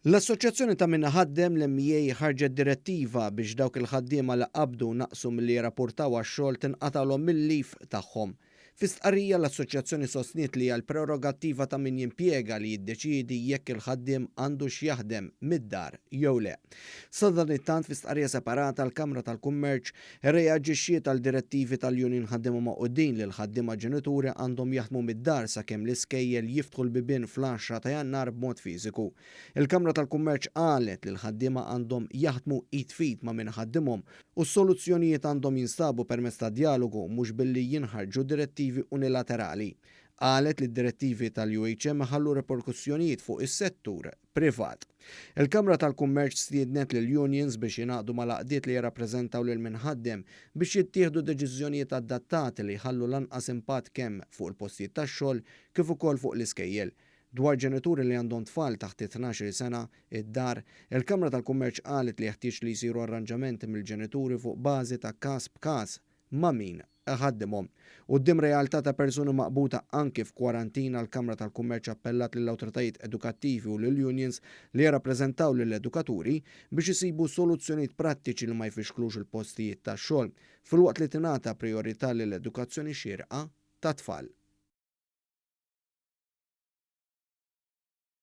L-Assoċjazzjoni ta' min ħaddem l-MBA ħarġet direttiva biex dawk il-ħaddiema li qabdu naqsu milli jirrapportaw għax-xogħol tinqatalhom mill-leave tagħhom. Fi stqarrija l-Assoċjazzjoni sostniet li hija l-prerogattiva ta' min jimpjega li jiddeċiedi jekk il-ħaddiem għandux jaħdem mid-dar jew le. Sadan it-tant fi stqarrija separata l-Kamra tal-Kummerċ irreaġixxiet għal direttivi tal-Union ħaddiema maqudin li l-ħaddiema ġenituri għandhom jaħdmu mid-dar sakemm l-iskejjel jiftħu l-bibien fl-10 ta' Jannar b'mod fiżiku. Il-Kamra tal-Kummerċ qalet li l-ħaddiema għandhom jaħdmu id fit ma' min ħaddimhom u s-soluzzjonijiet għandhom jinstabu permezz ta' dialogu mhux billi jinħarġu direttivi unilaterali. Qalet li d-direttivi tal-UHM ħallu reperkussjonijiet fuq is-settur privat. Il-Kamra tal-Kummerċ stiednet lil unions biex jingħaqdu mal-għaqdiet li jirrappreżentaw lil minħaddem biex jittieħdu deċiżjonijiet adattati li jħallu lanqas impatt kemm fuq il-postijiet tax-xogħol kif ukoll fuq l-iskejjel. Dwar ġenituri li għandhom tfal taħt 12 sena id-dar, il-Kamra tal-Kummerċ qalet li jeħtieġ li jsiru arranġamenti mill-ġenituri fuq bażi ta' każ b'każ ma' min ħaddimhom. Quddiem realtà ta' persuni maqbuta anke f'kwarantina l-Kamra tal-Kummerċ appellat lill-awtoritajiet edukattivi u lill-unions li jirrappreżentaw lill-edukaturi biex isibu soluzzjonijiet prattiċi li ma jfixklux il-postijiet tax-xogħol filwaqt li tingħata priorità lill-edukazzjoni xierqa tat-tfal.